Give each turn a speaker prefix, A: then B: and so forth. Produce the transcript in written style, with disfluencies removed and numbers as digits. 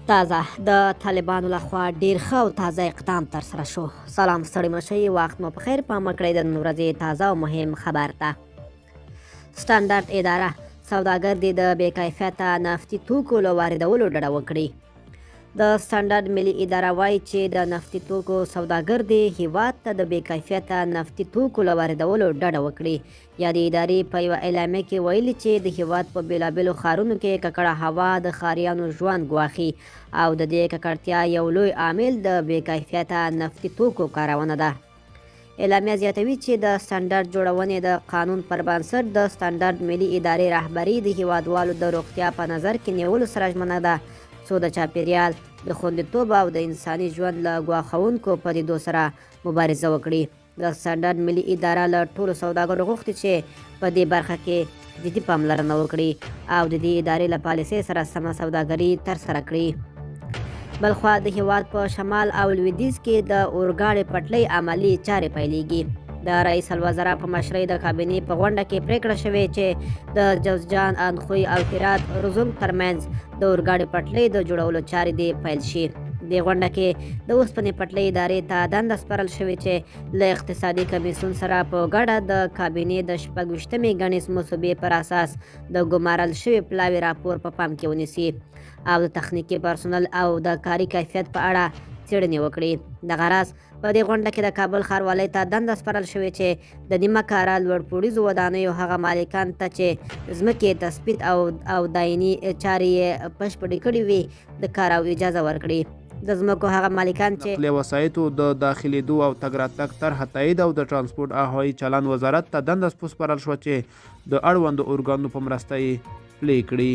A: تازه د طالبانو لخوا ډیر ښه او تازه اقدام ترسره شو. سلام ستړي مه شئ، وخت مو په خیر. پام وکړئ د نن ورځې تازه او مهم خبر ته. سټنډرډ اداره سوداګر دې د بې کیفیته نفتي توکو له واردولو ډډه وکړي. د سټنډرډ ملي اداره وایي چې د نفتي توکو سوداګر دې هیواد ته د بې کیفیته نفتي توکو له واردولو ډډه وکړي. یا د ادارې په یوه اعلامیه کې ویلي چې د هیواد په بېلابېلو ښارونو کې ککړه هوا د ښاریانو ژوند ګواښي او د دې ککړتیا یو لوی عامل د بې کیفیته نفتي توکو کارونه ده. اعلامیه زیاتوي چې د سټنډرډ جوړونې د قانون پر بنسټ د سټنډرډ ملي ادارې رهبري د هیوادوالو د روغتیا په نظر کې نیولو سره ژمنه ده څو د چاپیریال د خوندیتوب او د انساني ژوند له ګواښونکو پدیدو سره مبارزه وکړي. د سټنډرډ ملي اداره له ټولو سوداګرو غوښتي چې په دې برخه کې جدي پاملرنه وکړي او د دې ادارې له پالیسۍ سره سمه سوداګري ترسره کړي. بلخوا د هیواد په شمال او لویدیځ کې د اورګاډي پټلۍ عملي چارې پیلېږي. د رئیس الوزرا په مشرۍ د کابینې په غونډه کې پریکړه شوې چې د جوزجان، اندخوی او هرات رزم ترمنځ د اورګاډي پټلۍ د جوړولو چارې دې پیل شي. دې غونډه کې د اوسپنې پټلۍ ادارې ته دنده سپارل شوې چې له اقتصادي کمیسیون سره په ګډه د کابینې د 26مې ګڼیز مصوبې پر اساس د ګمارل شوي پلاوي راپور په پام کې ونیسي او د تخنیکي پرسونل او د کاري کیفیت په اړه څېړنې وکړي. دغه راز په دې غونډه کې د کابل ښاروالۍ ته دنده سپارل شوې چې د نیمه کاره لوړ پوړیزو ودانیو هغه مالکان ته چې ځمکې تثبیت او دایني چارې یې بشپړې کړې وي د کار او اجازه ورکړي. د ځمکو هغه مالکان چې
B: نقلیه وسایطو د داخلېدو او تګ راتګ طرحه تایید او د ترانسپورټ او هوایي چلند وزارت ته دنده سپارل شوه چې د اړوندو ارګانونو په مرسته یې پلي کړي.